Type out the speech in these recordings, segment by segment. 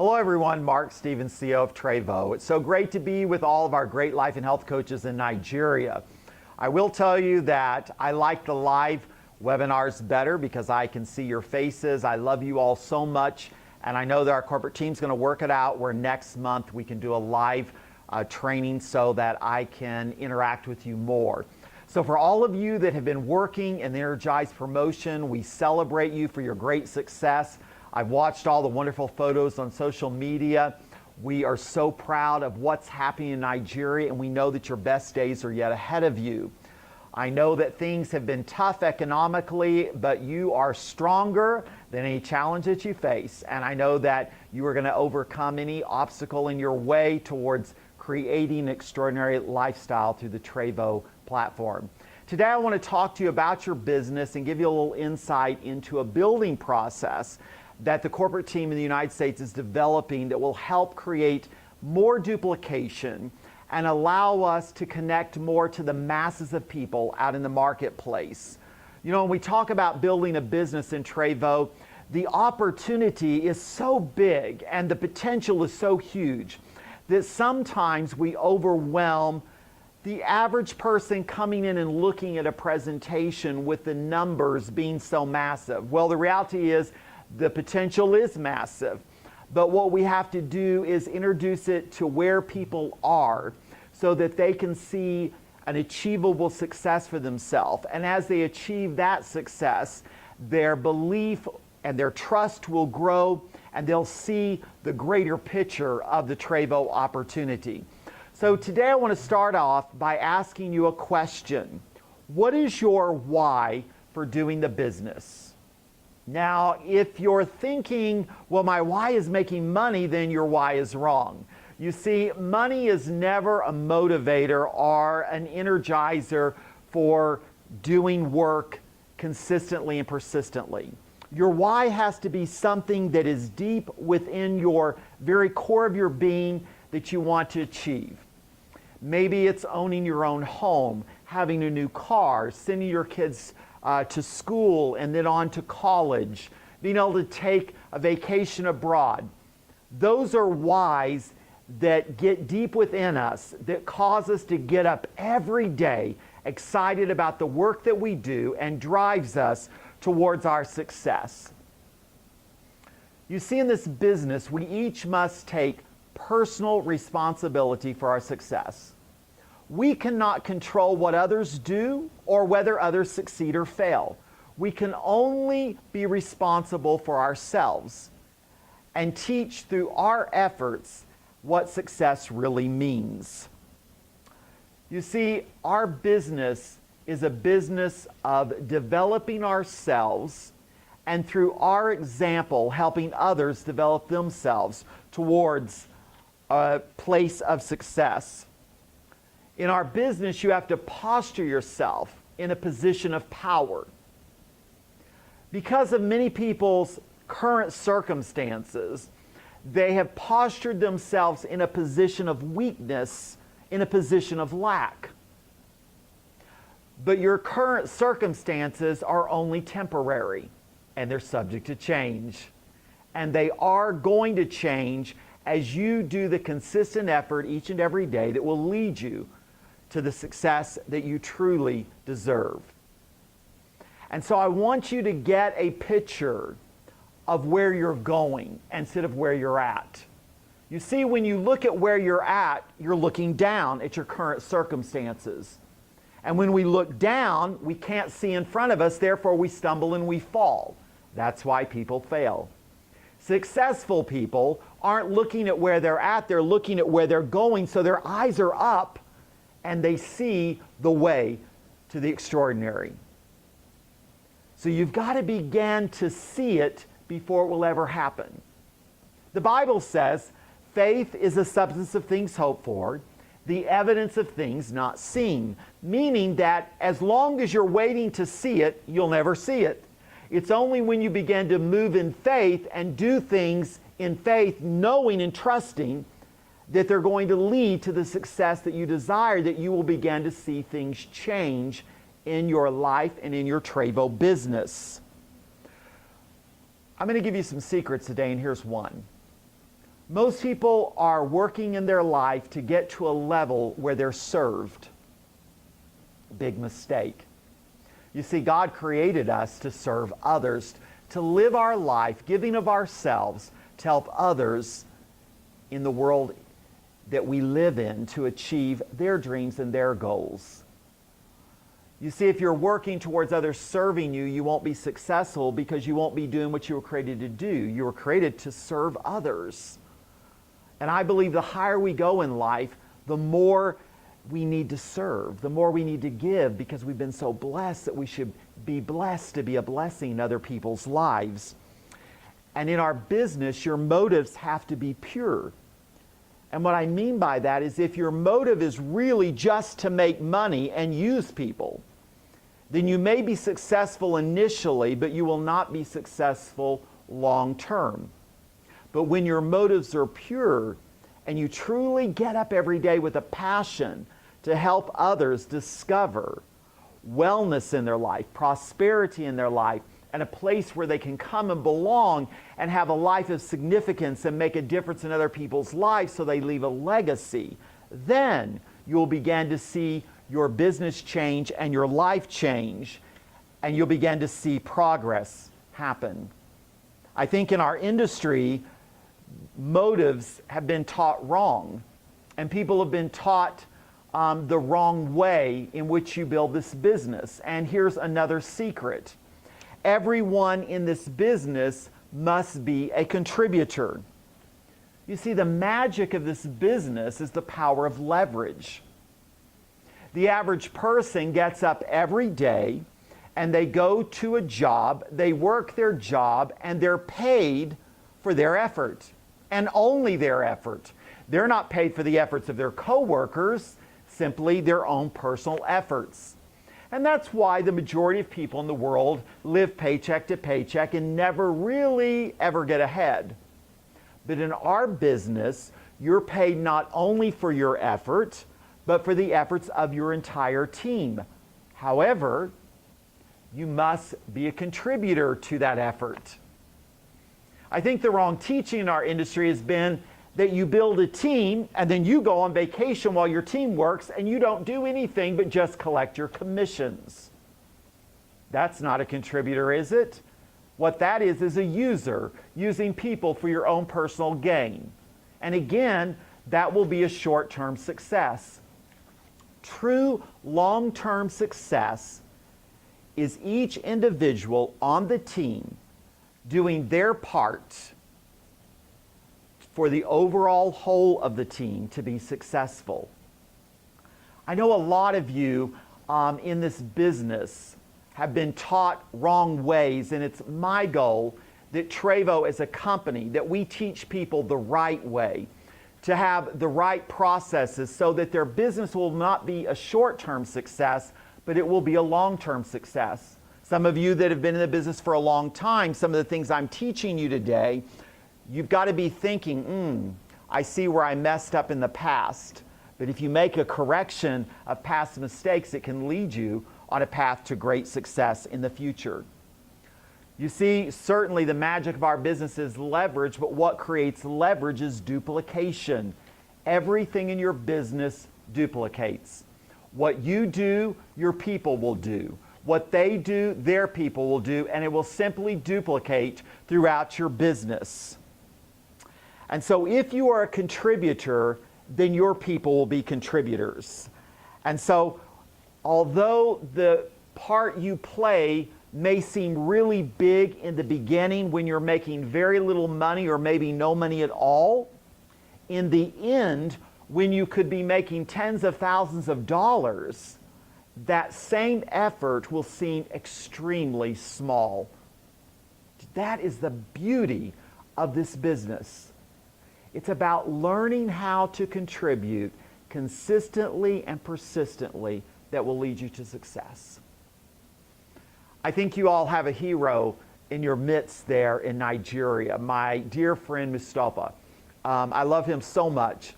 Hello everyone, Mark Stevens, CEO of Trevo. It's so great to be with all of our great life and health coaches in Nigeria. I will tell you that I like the live webinars better because I can see your faces. I love you all so much, and I know that our corporate team's going to work it out where next month we can do a live training so that I can interact with you more. So for all of you that have been working in the Energize promotion, we celebrate you for your great success. I've watched all the wonderful photos on social media. We are so proud of what's happening in Nigeria, and we know that your best days are yet ahead of you. I know that things have been tough economically, but you are stronger than any challenge that you face. And I know that you are going to overcome any obstacle in your way towards creating an extraordinary lifestyle through the Trevo platform. Today I want to talk to you about your business and give you a little insight into a building process that the corporate team in the United States is developing that will help create more duplication and allow us to connect more to the masses of people out in the marketplace. You know, when we talk about building a business in Trevo, the opportunity is so big and the potential is so huge that sometimes we overwhelm the average person coming in and looking at a presentation with the numbers being so massive. Well, the reality is the potential is massive, but what we have to do is introduce it to where people are so that they can see an achievable success for themselves. And as they achieve that success, their belief and their trust will grow, and they'll see the greater picture of the Trevo opportunity. So today I want to start off by asking you a question. What is your why for doing the business? Now, if you're thinking, well, my why is making money, then your why is wrong. You see, money is never a motivator or an energizer for doing work consistently and persistently. Your why has to be something that is deep within your very core of your being that you want to achieve. Maybe it's owning your own home, having a new car, sending your kids to school and then on to college, being able to take a vacation abroad. Those are whys that get deep within us, that cause us to get up every day excited about the work that we do and drives us towards our success. You see, in this business, we each must take personal responsibility for our success. We cannot control what others do or whether others succeed or fail. We can only be responsible for ourselves and teach through our efforts what success really means. You see, our business is a business of developing ourselves and through our example helping others develop themselves towards a place of success. In our business, you have to posture yourself in a position of power. Because of many people's current circumstances, they have postured themselves in a position of weakness, in a position of lack. But your current circumstances are only temporary, and they're subject to change. And they are going to change as you do the consistent effort each and every day that will lead you to the success that you truly deserve. And so I want you to get a picture of where you're going instead of where you're at. You see, when you look at where you're at, you're looking down at your current circumstances. And when we look down, we can't see in front of us, therefore we stumble and we fall. That's why people fail. Successful people aren't looking at where they're at, they're looking at where they're going, so their eyes are up and they see the way to the extraordinary. So you've got to begin to see it before it will ever happen. The Bible says, faith is the substance of things hoped for, the evidence of things not seen, meaning that as long as you're waiting to see it, you'll never see it. It's only when you begin to move in faith and do things in faith, knowing and trusting that they're going to lead to the success that you desire, that you will begin to see things change in your life and in your Trevo business. I'm going to give you some secrets today, and here's one. Most people are working in their life to get to a level where they're served. Big mistake. You see, God created us to serve others, to live our life, giving of ourselves, to help others in the world that we live in to achieve their dreams and their goals. You see, if you're working towards others serving you, you won't be successful because you won't be doing what you were created to do. You were created to serve others. And I believe the higher we go in life, the more we need to serve, the more we need to give, because we've been so blessed that we should be blessed to be a blessing in other people's lives. And in our business, your motives have to be pure. And what I mean by that is if your motive is really just to make money and use people, then you may be successful initially, but you will not be successful long term. But when your motives are pure and you truly get up every day with a passion to help others discover wellness in their life, prosperity in their life, and a place where they can come and belong and have a life of significance and make a difference in other people's lives so they leave a legacy, then you'll begin to see your business change and your life change, and you'll begin to see progress happen. I think in our industry, motives have been taught wrong, and people have been taught the wrong way in which you build this business. And here's another secret. Everyone in this business must be a contributor. You see, the magic of this business is the power of leverage. The average person gets up every day and they go to a job, they work their job, and they're paid for their effort, and only their effort. They're not paid for the efforts of their coworkers, simply their own personal efforts. And that's why the majority of people in the world live paycheck to paycheck and never really ever get ahead. But in our business, you're paid not only for your effort, but for the efforts of your entire team. However, you must be a contributor to that effort. I think the wrong teaching in our industry has been that you build a team and then you go on vacation while your team works and you don't do anything but just collect your commissions. That's not a contributor, is it? What that is a user, using people for your own personal gain. And again, that will be a short-term success. True long-term success is each individual on the team doing their part for the overall whole of the team to be successful. I know a lot of you in this business have been taught wrong ways, and it's my goal that Trevo as a company, that we teach people the right way, to have the right processes so that their business will not be a short-term success, but it will be a long-term success. Some of you that have been in the business for a long time, some of the things I'm teaching you today, you've got to be thinking, I see where I messed up in the past. But if you make a correction of past mistakes, it can lead you on a path to great success in the future. You see, certainly the magic of our business is leverage, but what creates leverage is duplication. Everything in your business duplicates. What you do, your people will do. What they do, their people will do, and it will simply duplicate throughout your business. And so if you are a contributor, then your people will be contributors. And so although the part you play may seem really big in the beginning when you're making very little money or maybe no money at all, in the end, when you could be making tens of thousands of dollars, that same effort will seem extremely small. That is the beauty of this business. It's about learning how to contribute consistently and persistently that will lead you to success. I think you all have a hero in your midst there in Nigeria, my dear friend Mustafa. I love him so much.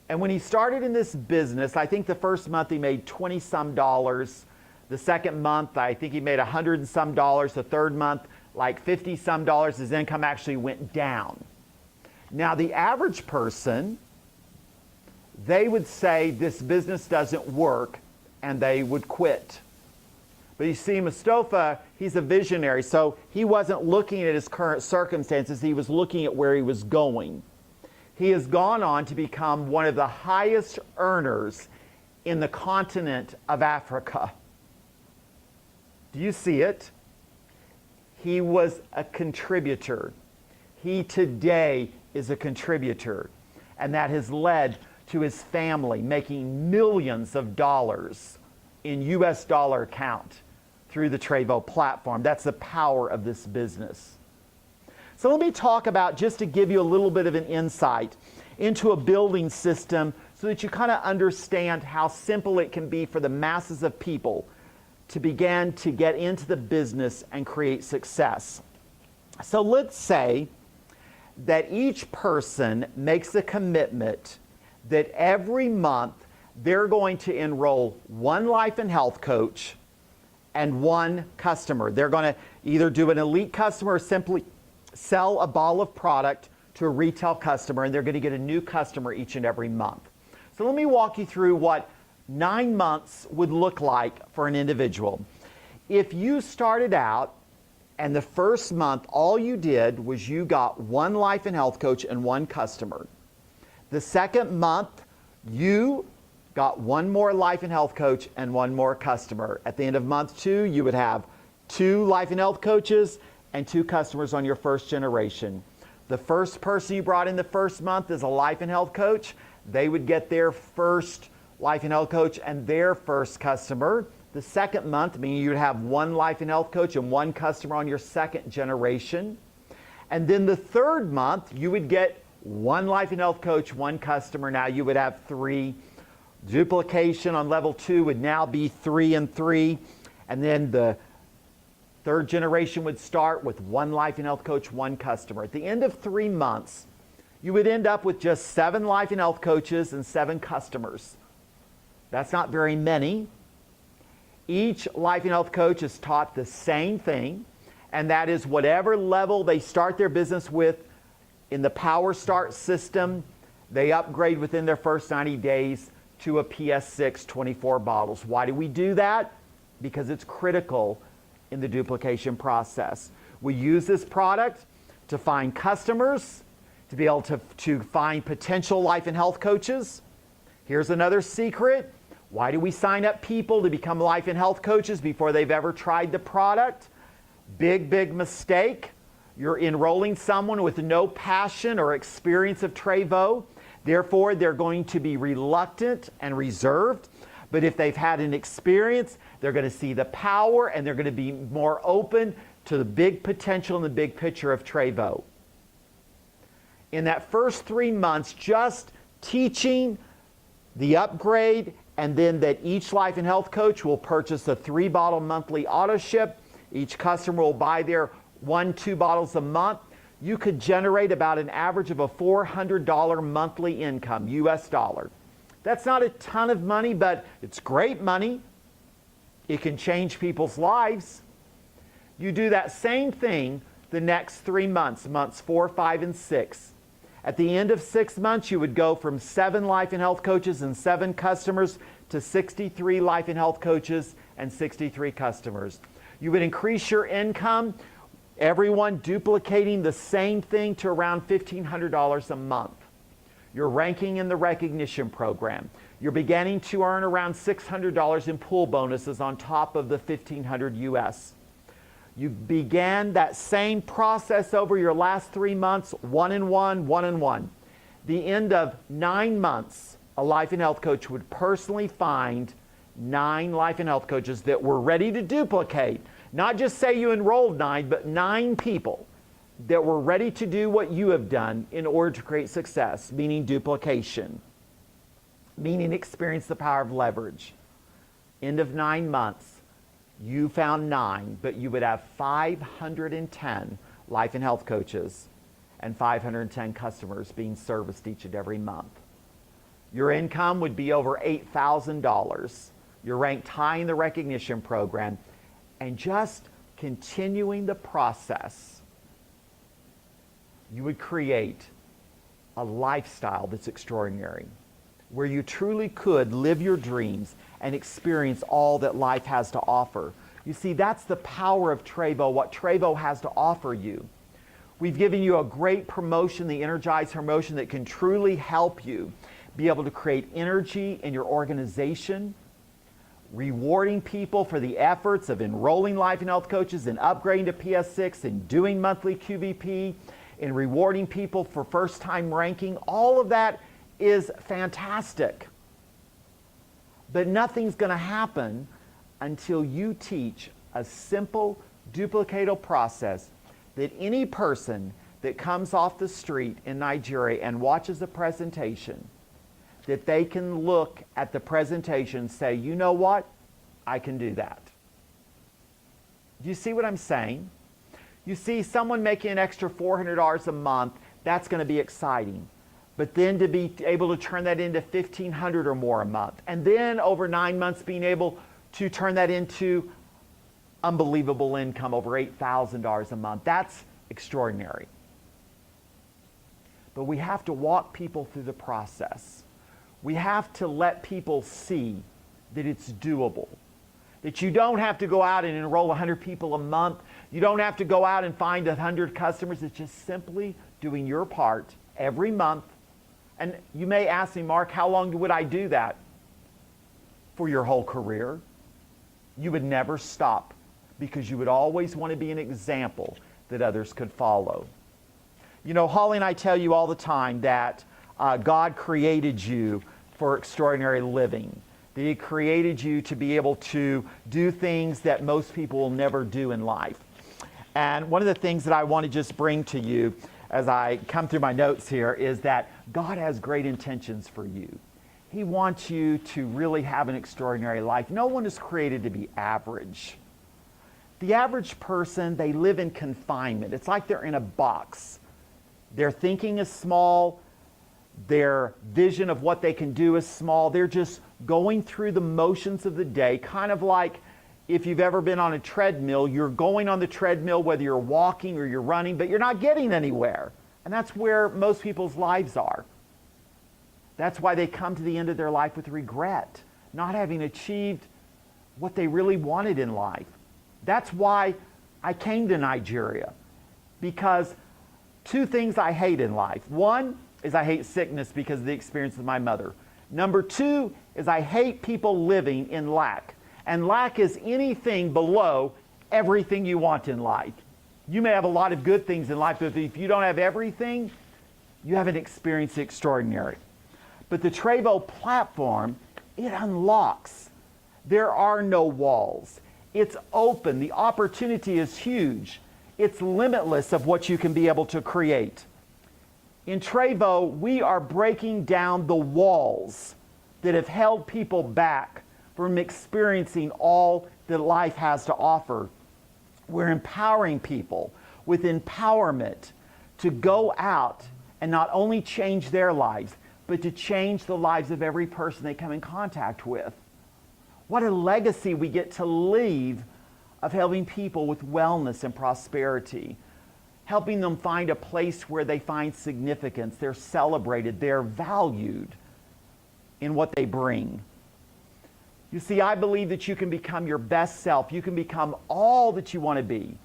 And when he started in this business, I think the first month he made $20-some. The second month, I think he made $100-some. The third month, like $50-some. His income actually went down. Now, the average person, they would say this business doesn't work and they would quit. But you see, Mustafa, he's a visionary, so he wasn't looking at his current circumstances, he was looking at where he was going. He has gone on to become one of the highest earners in the continent of Africa. Do you see it? He was a contributor. He today is a contributor. And that has led to his family making millions of dollars in US dollar account through the Trevo platform. That's the power of this business. So let me talk about, just to give you a little bit of an insight into a building system so that you kind of understand how simple it can be for the masses of people to begin to get into the business and create success. So let's say that each person makes a commitment that every month they're going to enroll one life and health coach and one customer. They're going to either do an elite customer or simply sell a bottle of product to a retail customer, and they're going to get a new customer each and every month. So let me walk you through what 9 months would look like for an individual. If you started out and the first month all you did was you got one life and health coach and one customer. The second month you got one more life and health coach and one more customer. At the end of month 2, you would have 2 life and health coaches and 2 customers on your first generation. The first person you brought in the first month is a life and health coach. They would get their first life and health coach and their first customer. The second month, meaning you'd have one life and health coach and one customer on your second generation. And then the third month, you would get one life and health coach, one customer. Now you would have 3. Duplication on level 2 would now be 3 and 3. And then the third generation would start with one life and health coach, one customer. At the end of 3 months, you would end up with just 7 life and health coaches and 7 customers. That's not very many. Each life and health coach is taught the same thing, and that is whatever level they start their business with in the Power Start system, they upgrade within their first 90 days to a PS6 24 bottles. Why do we do that? Because it's critical in the duplication process. We use this product to find customers, to be able to find potential life and health coaches. Here's another secret. Why do we sign up people to become life and health coaches before they've ever tried the product? Big, big mistake. You're enrolling someone with no passion or experience of Trevo. Therefore, they're going to be reluctant and reserved. But if they've had an experience, they're going to see the power and they're going to be more open to the big potential and the big picture of Trevo. In that first 3 months, just teaching the upgrade, and then that each life and health coach will purchase a 3-bottle monthly auto ship. Each customer will buy their 1-2 bottles a month. You could generate about an average of a $400 monthly income, US dollar. That's not a ton of money, but it's great money. It can change people's lives. You do that same thing the next 3 months, months 4, 5, and 6. At the end of 6 months, you would go from 7 life and health coaches and 7 customers to 63 life and health coaches and 63 customers. You would increase your income, everyone duplicating the same thing, to around $1,500 a month. You're ranking in the recognition program. You're beginning to earn around $600 in pool bonuses on top of the $1,500 US. You began that same process over your last 3 months, 1 and 1, 1 and 1. The end of 9 months, a life and health coach would personally find 9 life and health coaches that were ready to duplicate. Not just say you enrolled 9, but 9 people that were ready to do what you have done in order to create success, meaning duplication, meaning experience the power of leverage. End of 9 months, you found 9, but you would have 510 life and health coaches and 510 customers being serviced each and every month. Your income would be over $8,000. You're ranked high in the recognition program, and just continuing the process, you would create a lifestyle that's extraordinary, where you truly could live your dreams and experience all that life has to offer. You see, that's the power of Trevo, what Trevo has to offer you. We've given you a great promotion, the Energize promotion, that can truly help you be able to create energy in your organization, rewarding people for the efforts of enrolling life and health coaches and upgrading to PS6 and doing monthly QVP and rewarding people for first-time ranking. All of that is fantastic. But nothing's going to happen until you teach a simple, duplicatable process that any person that comes off the street in Nigeria and watches a presentation, that they can look at the presentation and say, you know what? I can do that. Do you see what I'm saying? You see someone making an extra $400 a month, that's going to be exciting. But then to be able to turn that into $1,500 or more a month, and then over 9 months being able to turn that into unbelievable income, over $8,000 a month, that's extraordinary. But we have to walk people through the process. We have to let people see that it's doable. That you don't have to go out and enroll 100 people a month. You don't have to go out and find 100 customers. It's just simply doing your part every month. And you may ask me, Mark, how long would I do that? For your whole career. You would never stop, because you would always want to be an example that others could follow. You know, Holly and I tell you all the time that God created you for extraordinary living. That He created you to be able to do things that most people will never do in life. And one of the things that I want to just bring to you as I come through my notes here is that God has great intentions for you. He wants you to really have an extraordinary life. No one is created to be average. The average person, they live in confinement. It's like they're in a box. Their thinking is small. Their vision of what they can do is small. They're just going through the motions of the day, kind of like if you've ever been on a treadmill. You're going on the treadmill whether you're walking or you're running, but you're not getting anywhere. And that's where most people's lives are. That's why they come to the end of their life with regret, not having achieved what they really wanted in life. That's why I came to Nigeria, because two things I hate in life. One is I hate sickness because of the experience of my mother. Number two is I hate people living in lack. And lack is anything below everything you want in life. You may have a lot of good things in life, but if you don't have everything, you haven't experienced the extraordinary. But the Trevo platform, it unlocks. There are no walls. It's open. The opportunity is huge. It's limitless of what you can be able to create. In Trevo, we are breaking down the walls that have held people back from experiencing all that life has to offer. We're empowering people with empowerment to go out and not only change their lives, but to change the lives of every person they come in contact with. What a legacy we get to leave of helping people with wellness and prosperity, helping them find a place where they find significance, they're celebrated, they're valued in what they bring. You see, I believe that you can become your best self. You can become all that you want to be,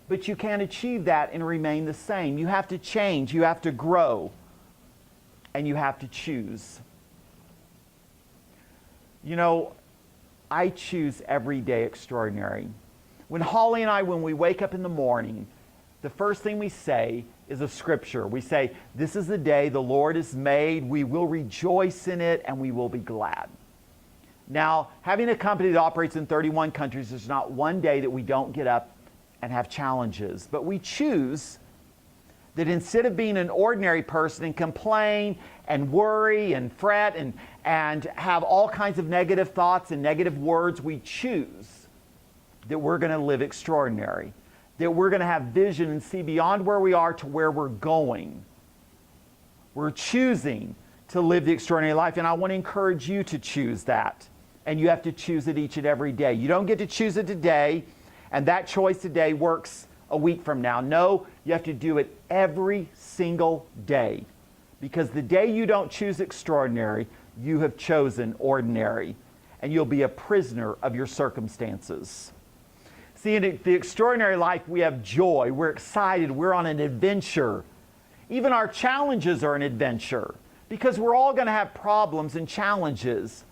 but you can't achieve that and remain the same. You have to change, you have to grow, and you have to choose. You know, I choose every day extraordinary. When Holly and I, when we wake up in the morning, the first thing we say is a scripture. We say, this is the day the Lord has made. We will rejoice in it and we will be glad. Now, having a company that operates in 31 countries, there's not one day that we don't get up and have challenges. But we choose that instead of being an ordinary person and complain and worry and fret and have all kinds of negative thoughts and negative words, we choose that we're going to live extraordinary, that we're going to have vision and see beyond where we are to where we're going. We're choosing to live the extraordinary life, and I want to encourage you to choose that. And you have to choose it each and every day. You don't get to choose it today, and that choice today works a week from now. No, you have to do it every single day, Because the day you don't choose extraordinary, you have chosen ordinary, and you'll be a prisoner of your circumstances. See, in the extraordinary life, we have joy. We're excited. We're on an adventure. Even our challenges are an adventure, because we're all going to have problems and challenges.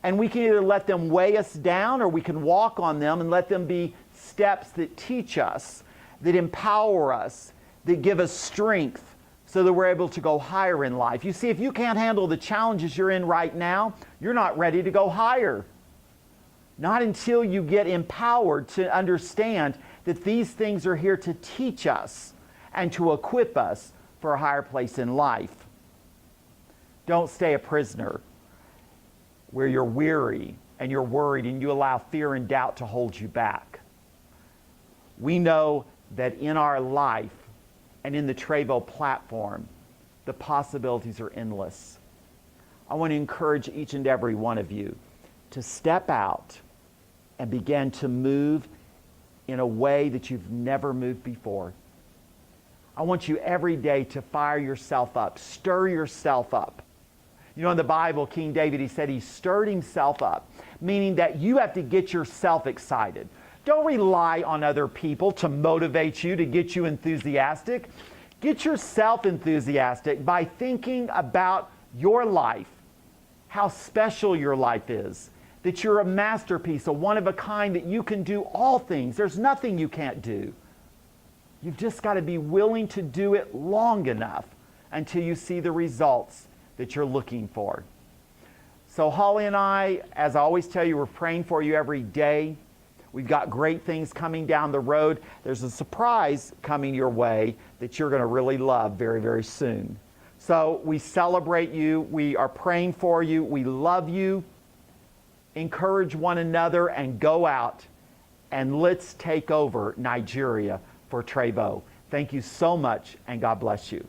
And we can either let them weigh us down, or we can walk on them and let them be steps that teach us, that empower us, that give us strength so that we're able to go higher in life. You see, if you can't handle the challenges you're in right now, you're not ready to go higher. Not until you get empowered to understand that these things are here to teach us and to equip us for a higher place in life. Don't stay a prisoner where you're weary and you're worried and you allow fear and doubt to hold you back. We know that in our life and in the Trevo platform, the possibilities are endless. I want to encourage each and every one of you to step out and begin to move in a way that you've never moved before. I want you every day to fire yourself up, stir yourself up. You know, in the Bible, King David, he said he stirred himself up, meaning that you have to get yourself excited. Don't rely on other people to motivate you, to get you enthusiastic. Get yourself enthusiastic by thinking about your life, how special your life is, that you're a masterpiece, a one of a kind, that you can do all things. There's nothing you can't do. You've just got to be willing to do it long enough until you see the results that you're looking for. So Holly and I, as I always tell you, we're praying for you every day. We've got great things coming down the road. There's a surprise coming your way that you're going to really love very, very soon. So we celebrate you. We are praying for you. We love you. Encourage one another and go out and let's take over Nigeria for Trevo. Thank you so much, and God bless you.